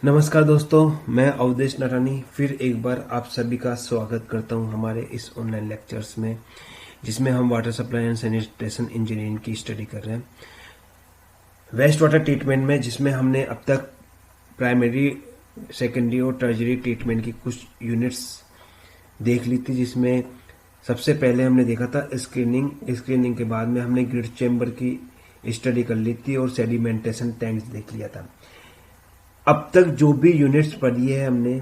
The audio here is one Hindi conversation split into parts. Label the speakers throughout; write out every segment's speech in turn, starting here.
Speaker 1: नमस्कार दोस्तों, मैं अवधेश नारायणी फिर एक बार आप सभी का स्वागत करता हूं हमारे इस ऑनलाइन लेक्चर्स में, जिसमें हम water supply and sanitation engineering की स्टडी कर रहे हैं। वेस्ट वाटर ट्रीटमेंट में जिसमें हमने अब तक प्राइमरी, सेकेंडरी और टर्जरी ट्रीटमेंट की कुछ यूनिट्स देख ली थी, जिसमें सबसे पहले हमने देखा था स्क्रीनिंग के बाद में हमने ग्रिड चैम्बर की स्टडी कर ली थी और सेडिमेंटेशन टैंक्स देख लिया था। अब तक जो भी यूनिट्स पढ़ी है हमने,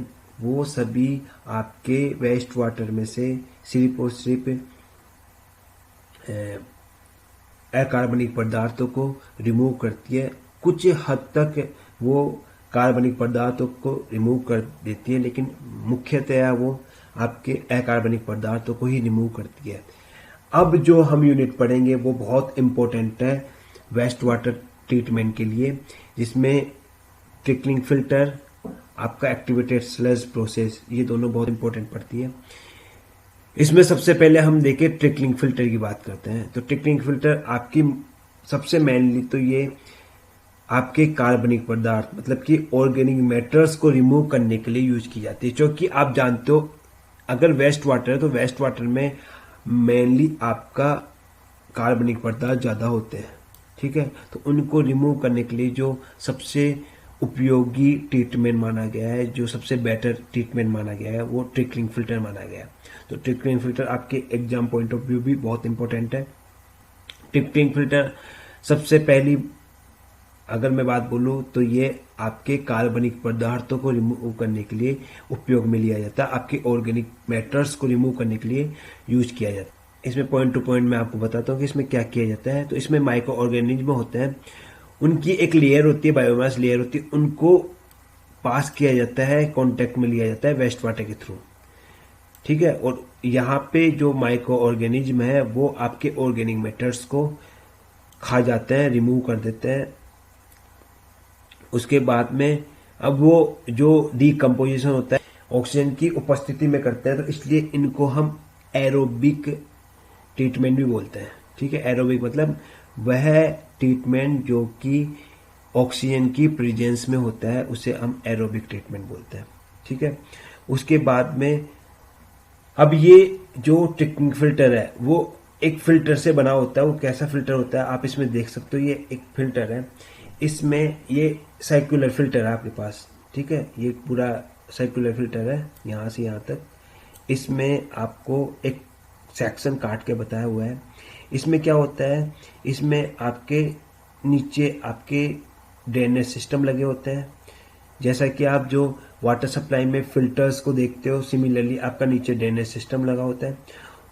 Speaker 1: वो सभी आपके वेस्ट वाटर में से सिर्फ और सिर्फ अकार्बनिक पदार्थों को रिमूव करती है। कुछ हद तक वो कार्बनिक पदार्थों को रिमूव कर देती है, लेकिन मुख्यतया वो आपके अकार्बनिक पदार्थों को ही रिमूव करती है। अब जो हम यूनिट पढ़ेंगे वो बहुत इंपॉर्टेंट है वेस्ट वाटर ट्रीटमेंट के लिए, जिसमें ट्रिकलिंग फिल्टर, आपका एक्टिवेटेड स्लज प्रोसेस, ये दोनों बहुत इंपॉर्टेंट पड़ती है। इसमें सबसे पहले हम देखें ट्रिकलिंग फिल्टर की बात करते हैं। तो ट्रिकलिंग फिल्टर आपकी सबसे मेनली तो ये आपके कार्बनिक पदार्थ मतलब कि ऑर्गेनिक मैटर्स को रिमूव करने के लिए यूज की जाती है। क्योंकि आप जानते हो, अगर वेस्ट वाटर है तो वेस्ट वाटर में मेनली आपका कार्बनिक पदार्थ ज़्यादा होते हैं, ठीक है। तो उनको रिमूव करने के लिए जो सबसे उपयोगी ट्रीटमेंट माना गया है, जो सबसे बेटर ट्रीटमेंट माना गया है, वो ट्रिकलिंग फिल्टर माना गया है। तो ट्रिकलिंग फिल्टर आपके एग्जाम पॉइंट ऑफ व्यू भी बहुत इंपॉर्टेंट है। ट्रिकलिंग फिल्टर सबसे पहली अगर मैं बात बोलूं तो ये आपके कार्बनिक पदार्थों को रिमूव करने के लिए उपयोग में लिया जाता है, आपके ऑर्गेनिक मैटर्स को रिमूव करने के लिए यूज किया जाता है। इसमें पॉइंट टू पॉइंट मैं आपको बताता हूँ कि इसमें क्या किया जाता है। तो इसमें माइक्रो ऑर्गेनिज्म होते हैं, उनकी एक लेयर होती है, बायोमास लेयर होती है, उनको पास किया जाता है, कांटेक्ट में लिया जाता है वेस्ट वाटर के थ्रू, ठीक है। और यहाँ पे जो माइक्रो ऑर्गेनिज्म है वो आपके ऑर्गेनिक मैटर्स को खा जाते हैं, रिमूव कर देते हैं। उसके बाद में अब वो जो डीकम्पोजिशन होता है ऑक्सीजन की उपस्थिति में करते हैं, तो इसलिए इनको हम एरोबिक ट्रीटमेंट भी बोलते हैं, ठीक है। एरोबिक मतलब वह ट्रीटमेंट जो कि ऑक्सीजन की प्रेजेंस में होता है, उसे हम एरोबिक ट्रीटमेंट बोलते हैं, ठीक है। उसके बाद में अब ये जो ट्रिकलिंग फिल्टर है वो एक फिल्टर से बना होता है। वो कैसा फिल्टर होता है आप इसमें देख सकते हो, ये एक फिल्टर है, इसमें ये सर्कुलर फिल्टर है आपके पास, ठीक है। ये पूरा सर्कुलर फिल्टर है यहाँ से यहाँ तक। इसमें आपको एक सेक्शन काट के बताया हुआ है। इसमें क्या होता है, इसमें आपके नीचे आपके ड्रेनेज सिस्टम लगे होते हैं। जैसा कि आप जो वाटर सप्लाई में फिल्टर्स को देखते हो, सिमिलरली आपका नीचे ड्रेनेज सिस्टम लगा होता है,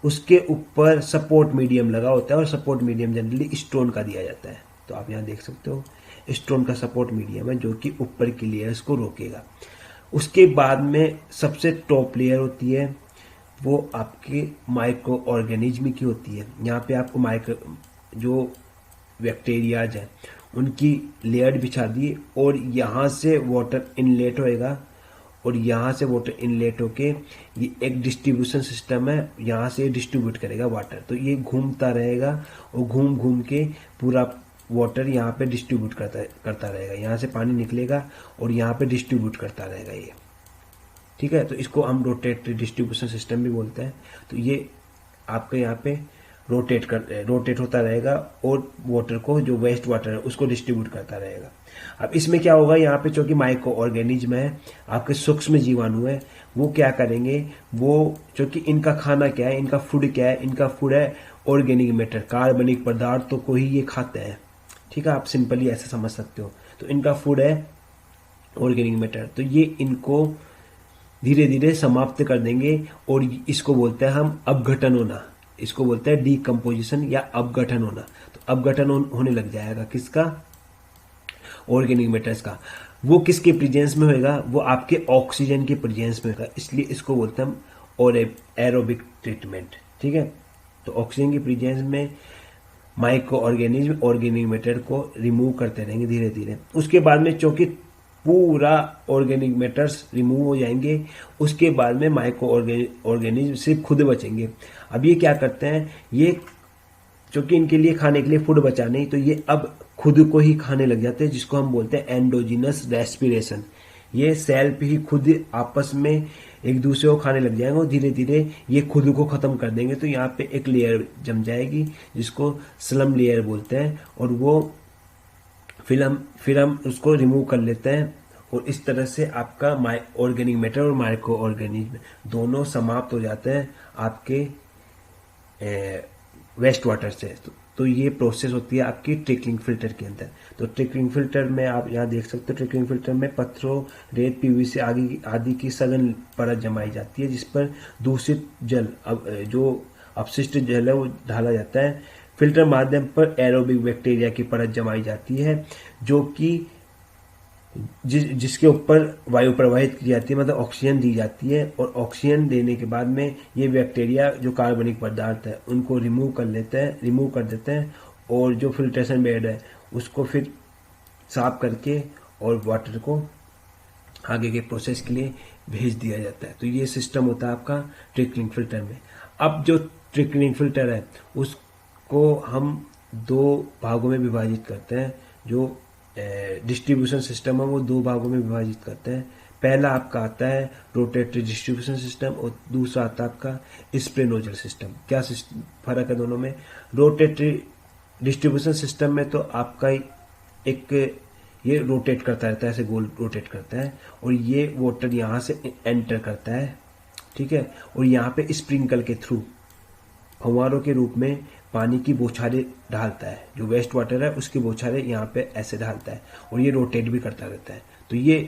Speaker 1: उसके ऊपर सपोर्ट मीडियम लगा होता है, और सपोर्ट मीडियम जनरली स्टोन का दिया जाता है। तो आप यहाँ देख सकते हो स्टोन का सपोर्ट मीडियम है, जो कि ऊपर की लेयर्स को रोकेगा। उसके बाद में सबसे टॉप लेयर होती है, वो आपके माइक्रो ऑर्गेनिज्म की होती है। यहाँ पे आपको माइक्रो जो बैक्टीरियाज हैं उनकी लेयर बिछा दी, और यहाँ से वाटर इनलेट होएगा, और यहाँ से वाटर इनलेट होके ये एक डिस्ट्रीब्यूशन सिस्टम है, यहाँ से डिस्ट्रीब्यूट करेगा वाटर। तो ये घूमता रहेगा और घूम घूम के पूरा वाटर यहाँ पे डिस्ट्रीब्यूट करता रहेगा। यहाँ से पानी निकलेगा और यहाँ पे डिस्ट्रीब्यूट करता रहेगा ये, ठीक है। तो इसको हम रोटेटरी डिस्ट्रीब्यूशन सिस्टम भी बोलते हैं। तो ये आपके यहाँ पे रोटेट होता रहेगा और वाटर को, जो वेस्ट वाटर है, उसको डिस्ट्रीब्यूट करता रहेगा। अब इसमें क्या होगा, यहाँ पे जो कि माइक्रो ऑर्गेनिज्म है, आपके सूक्ष्म जीवाणु है, वो क्या करेंगे, वो जो कि इनका खाना क्या है, इनका फूड क्या है, इनका फूड है ऑर्गेनिक मैटर, कार्बनिक पदार्थों को ही ये खाते हैं, ठीक है। आप सिंपली ऐसे समझ सकते हो। तो इनका फूड है ऑर्गेनिक मैटर, तो ये इनको धीरे धीरे समाप्त कर देंगे, और इसको बोलते हैं हम अपघटन होना, इसको बोलते हैं डीकम्पोजिशन या अपघटन होना। तो अपघटन होने लग जाएगा किसका, ऑर्गेनिक मैटर्स का। वो किसके प्रेजेंस में होएगा, वो आपके ऑक्सीजन के प्रेजेंस में होगा, इसलिए इसको बोलते हैं हम और एरोबिक ट्रीटमेंट, ठीक है। तो ऑक्सीजन के प्रेजेंस में माइक्रो ऑर्गेनिज्म ऑर्गेनिक मैटर को रिमूव करते रहेंगे धीरे धीरे। उसके बाद में चूंकि पूरा ऑर्गेनिक मैटर्स रिमूव हो जाएंगे, उसके बाद में माइक्रो ऑर्गेनिज्म सिर्फ खुद बचेंगे। अब ये क्या करते हैं, ये क्योंकि इनके लिए खाने के लिए फूड बचा नहीं, तो ये अब खुद को ही खाने लग जाते हैं, जिसको हम बोलते हैं एंडोजिनस रेस्पिरेशन। ये सेल्फ ही खुद आपस में एक दूसरे को खाने लग जाएंगे और धीरे धीरे ये खुद को खत्म कर देंगे। तो यहाँ पे एक लेयर जम जाएगी जिसको स्लम लेयर बोलते हैं, और वो फिर हम उसको रिमूव कर लेते हैं, और इस तरह से आपका ऑर्गेनिक मैटर और माइक्रो ऑर्गेनिज्म दोनों समाप्त हो जाते हैं आपके वेस्ट वाटर से। तो ये प्रोसेस होती है आपकी ट्रिकलिंग फिल्टर के अंदर। तो ट्रिकलिंग फिल्टर में आप यहाँ देख सकते हो, ट्रिकलिंग फिल्टर में पत्थरों, रेत, पीवीसी आदि की सघन परत जमाई जाती है, जिस पर दूषित जल जो अपशिष्ट जल है वो ढाला जाता है। फिल्टर माध्यम पर एरोबिक बैक्टीरिया की परत जमाई जाती है, जो कि जिसके ऊपर वायु प्रवाहित की जाती है, मतलब ऑक्सीजन दी जाती है, और ऑक्सीजन देने के बाद में ये बैक्टीरिया जो कार्बनिक पदार्थ है उनको रिमूव कर देते हैं, और जो फिल्ट्रेशन बेड है उसको फिर साफ करके और वाटर को आगे के प्रोसेस के लिए भेज दिया जाता है। तो ये सिस्टम होता है आपका ट्रिकलिंग फिल्टर में। अब जो ट्रिकलिंग फिल्टर है उसको हम दो भागों में विभाजित करते हैं। जो डिस्ट्रीब्यूशन सिस्टम है वो दो भागों में विभाजित करते हैं। पहला आपका आता है रोटेटरी डिस्ट्रीब्यूशन सिस्टम, और दूसरा आता है आपका स्प्रे नोजल सिस्टम। क्या फर्क है दोनों में? रोटेटरी डिस्ट्रीब्यूशन सिस्टम में तो आपका एक ये रोटेट करता रहता है, ऐसे गोल रोटेट करता है, और ये वाटर यहाँ से एंटर करता है, ठीक है, और यहाँ पे स्प्रिंकल के थ्रू फव्वारों के रूप में पानी की बौछारें डालता है। जो वेस्ट वाटर है उसकी बौछारें यहाँ पे ऐसे डालता है, और ये रोटेट भी करता रहता है। तो ये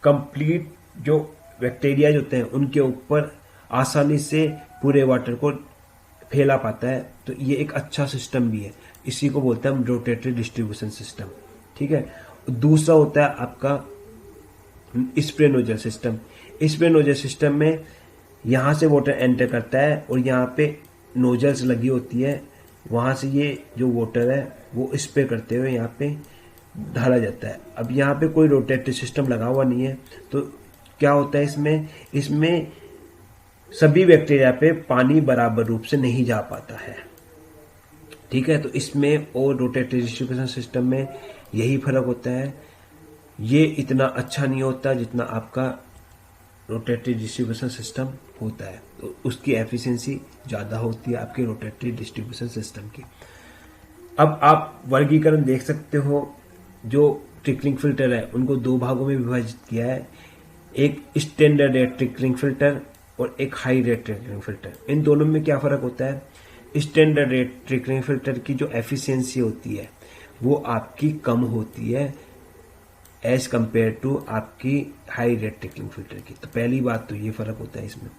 Speaker 1: कंप्लीट जो बैक्टीरिया होते हैं उनके ऊपर आसानी से पूरे वाटर को फैला पाता है। तो ये एक अच्छा सिस्टम भी है, इसी को बोलते हैं हम रोटेटरी डिस्ट्रीब्यूशन सिस्टम, ठीक है। दूसरा होता है आपका spray nozzle system. Spray nozzle system में यहाँ से वाटर एंटर करता है, और यहाँ पे नोजल्स लगी होती है, वहाँ से ये जो वाटर है वो स्प्रे करते हुए यहाँ पे ढाला जाता है। अब यहाँ पे कोई रोटेटरी सिस्टम लगा हुआ नहीं है, तो क्या होता है इसमें सभी बैक्टीरिया पे पानी बराबर रूप से नहीं जा पाता है, ठीक है। तो इसमें और रोटेटरी डिस्ट्रीब्यूशन सिस्टम में यही फर्क होता है। ये इतना अच्छा नहीं होता जितना आपका रोटेटरी डिस्ट्रीब्यूशन सिस्टम होता है, तो उसकी एफिशिएंसी ज़्यादा होती है आपके रोटेटरी डिस्ट्रीब्यूशन सिस्टम की। अब आप वर्गीकरण देख सकते हो, जो ट्रिकलिंग फिल्टर है उनको दो भागों में विभाजित किया है, एक स्टैंडर्ड रेट ट्रिकलिंग फिल्टर और एक हाई रेट ट्रिकलिंग फिल्टर। इन दोनों में क्या फ़र्क होता है? स्टैंडर्ड रेट ट्रिकलिंग फिल्टर की जो एफिशिएंसी होती है वो आपकी कम होती है एज कंपेयर टू आपकी हाई रेट ट्रिकलिंग फिल्टर की। तो पहली बात तो ये फर्क होता है इसमें।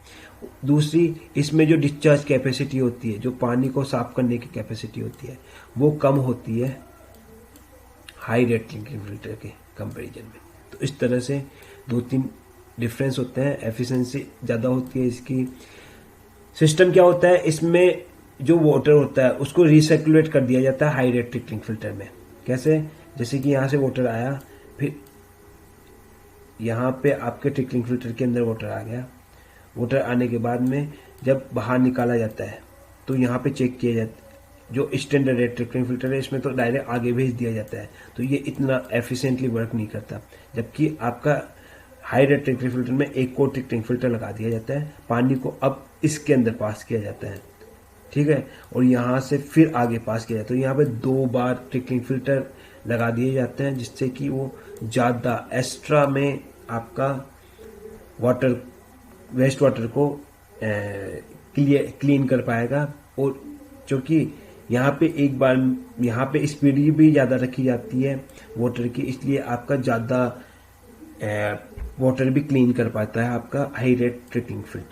Speaker 1: दूसरी, इसमें जो डिस्चार्ज कैपेसिटी होती है, जो पानी को साफ करने की कैपेसिटी होती है, वो कम होती है हाई रेट ट्रिकलिंग फिल्टर के कंपैरिजन में। तो इस तरह से दो तीन डिफरेंस होते हैं। एफिशिएंसी ज़्यादा होती है इसकी। सिस्टम क्या होता है, इसमें जो वाटर होता है उसको रिसर्कुलेट कर दिया जाता है हाई रेट ट्रिकलिंग फिल्टर में। कैसे? जैसे कि यहाँ से वाटर आया, फिर यहाँ पे आपके ट्रिकलिंग फिल्टर के अंदर वाटर आ गया, वाटर आने के बाद में जब बाहर निकाला जाता है तो यहाँ पे चेक किया जाता है। जो स्टैंडर्ड रेट ट्रिकलिंग फिल्टर है इसमें तो डायरेक्ट आगे भेज दिया जाता है, तो ये इतना एफिशिएंटली वर्क नहीं करता। जबकि आपका हाई रेट ट्रिकलिंग फिल्टर में एक और ट्रिकलिंग फिल्टर लगा दिया जाता है, पानी को अब इसके अंदर पास किया जाता है, ठीक है, और यहाँ से फिर आगे पास किया जाता है। तो यहाँ पे 2 बार ट्रिकलिंग फिल्टर लगा दिए जाते हैं, जिससे कि वो ज़्यादा एक्स्ट्रा में आपका वाटर, वेस्ट वाटर को क्लीन कर पाएगा। और चूँकि यहाँ पे एक बार यहाँ पे स्पीड भी ज़्यादा रखी जाती है वाटर की, इसलिए आपका ज़्यादा वाटर भी क्लीन कर पाता है आपका हाई रेट ट्रिकलिंग फिल्टर।